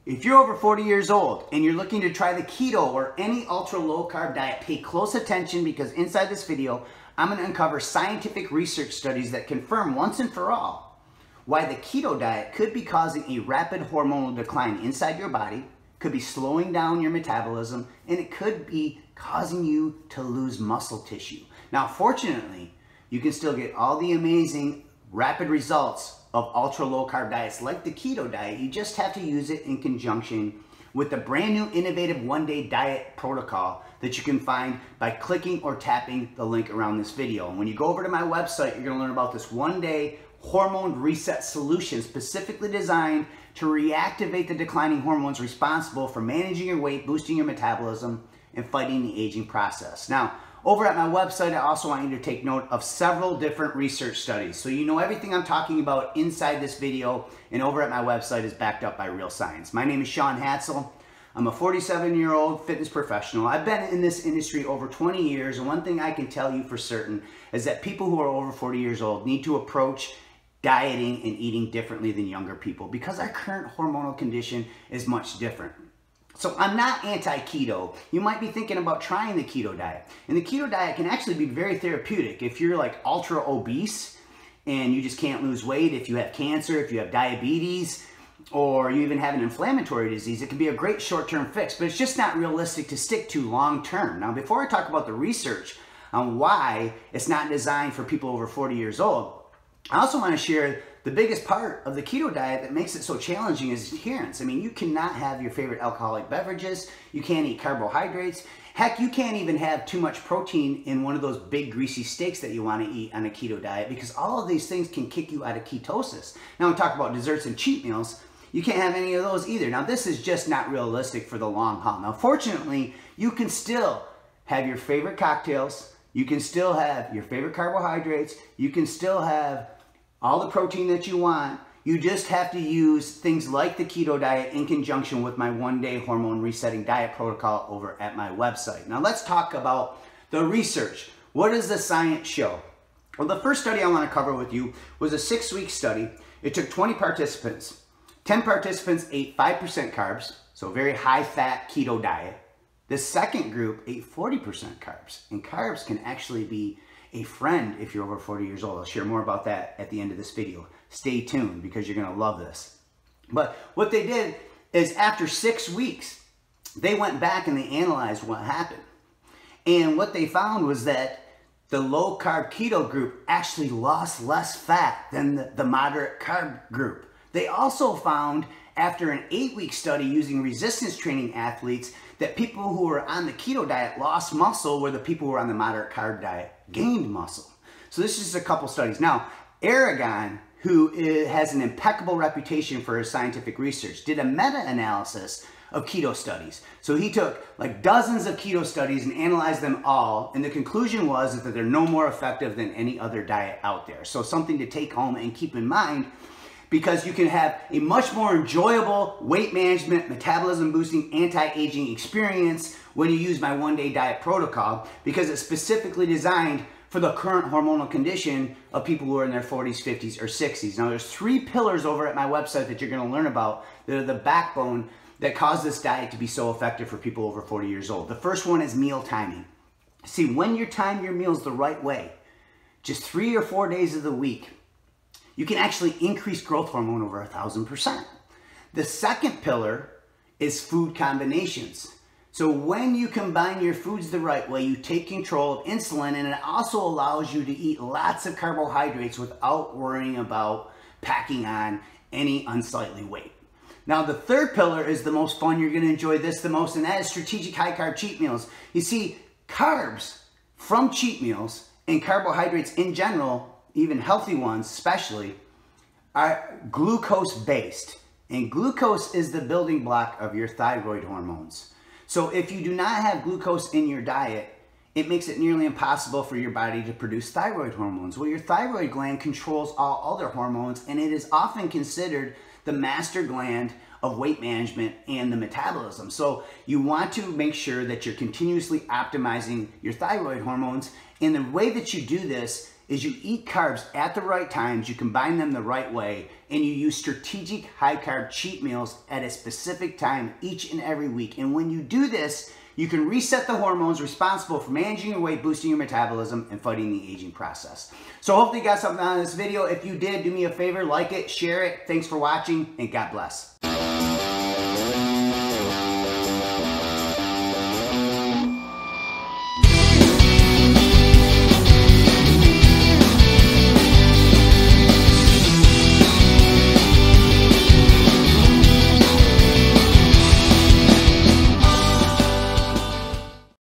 If you're over 40 years old and you're looking to try the keto or any ultra low carb diet, pay close attention because inside this video, I'm going to uncover scientific research studies that confirm once and for all why the keto diet could be causing a rapid hormonal decline inside your body, could be slowing down your metabolism, and it could be causing you to lose muscle tissue. Now, fortunately, you can still get all the amazing rapid results of ultra low carb diets like the keto diet. You just have to use it in conjunction with the brand new innovative one-day diet protocol that you can find by clicking or tapping the link around this video. And when you go over to my website, you're going to learn about this one-day hormone reset solution specifically designed to reactivate the declining hormones responsible for managing your weight, boosting your metabolism, and fighting the aging process. Now, over at my website, I also want you to take note of several different research studies. So you know everything I'm talking about inside this video and over at my website is backed up by real science. My name is Sean Hatzel. I'm a 47-year-old fitness professional. I've been in this industry over 20 years, and one thing I can tell you for certain is that people who are over 40 years old need to approach dieting and eating differently than younger people because our current hormonal condition is much different. So I'm not anti-keto. You might be thinking about trying the keto diet. And the keto diet can actually be very therapeutic. If you're like ultra obese and you just can't lose weight, if you have cancer, if you have diabetes, or you even have an inflammatory disease, it can be a great short-term fix, but it's just not realistic to stick to long-term. Now, before I talk about the research on why it's not designed for people over 40 years old, I also want to share the biggest part of the keto diet that makes it so challenging is adherence. I mean, you cannot have your favorite alcoholic beverages. You can't eat carbohydrates. Heck, you can't even have too much protein in one of those big greasy steaks that you want to eat on a keto diet because all of these things can kick you out of ketosis. Now, we talk about desserts and cheat meals. You can't have any of those either. Now, this is just not realistic for the long haul. Now, fortunately, you can still have your favorite cocktails. You can still have your favorite carbohydrates. You can still have all the protein that you want. You just have to use things like the keto diet in conjunction with my one-day hormone resetting diet protocol over at my website. Now let's talk about the research. What does the science show? Well, the first study I want to cover with you was a 6-week study. It took 20 participants. 10 participants ate 5% carbs, so a very high-fat keto diet. The second group ate 40% carbs, and carbs can actually be a friend if you're over 40 years old. I'll share more about that at the end of this video. Stay tuned because you're going to love this. But what they did is after 6 weeks, they went back and they analyzed what happened. And what they found was that the low carb keto group actually lost less fat than the moderate carb group. They also found after an 8-week study using resistance training athletes that people who were on the keto diet lost muscle where the people who were on the moderate carb diet gained muscle. So this is just a couple studies. Now, Aragon, who has an impeccable reputation for his scientific research, did a meta-analysis of keto studies. So he took like dozens of keto studies and analyzed them all, and the conclusion was that they're no more effective than any other diet out there. So something to take home and keep in mind, because you can have a much more enjoyable weight management, metabolism boosting, anti-aging experience when you use my one-day diet protocol, because it's specifically designed for the current hormonal condition of people who are in their 40s, 50s, or 60s. Now, there's 3 pillars over at my website that you're going to learn about that are the backbone that cause this diet to be so effective for people over 40 years old. The first one is meal timing. See, when you time your meals the right way, just 3 or 4 days of the week, you can actually increase growth hormone over 1,000%. The second pillar is food combinations. So when you combine your foods the right way, you take control of insulin, and it also allows you to eat lots of carbohydrates without worrying about packing on any unsightly weight. Now, the third pillar is the most fun. You're going to enjoy this the most, and that is strategic high-carb cheat meals. You see, carbs from cheat meals and carbohydrates in general, even healthy ones especially, are glucose-based. And glucose is the building block of your thyroid hormones. So if you do not have glucose in your diet, it makes it nearly impossible for your body to produce thyroid hormones. Well, your thyroid gland controls all other hormones, and it is often considered the master gland of weight management and the metabolism. So you want to make sure that you're continuously optimizing your thyroid hormones. And the way that you do this is you eat carbs at the right times, you combine them the right way, and you use strategic high carb cheat meals at a specific time each and every week. And when you do this, you can reset the hormones responsible for managing your weight, boosting your metabolism, and fighting the aging process. So hopefully you got something out of this video. If you did, do me a favor, like it, share it. Thanks for watching, and God bless.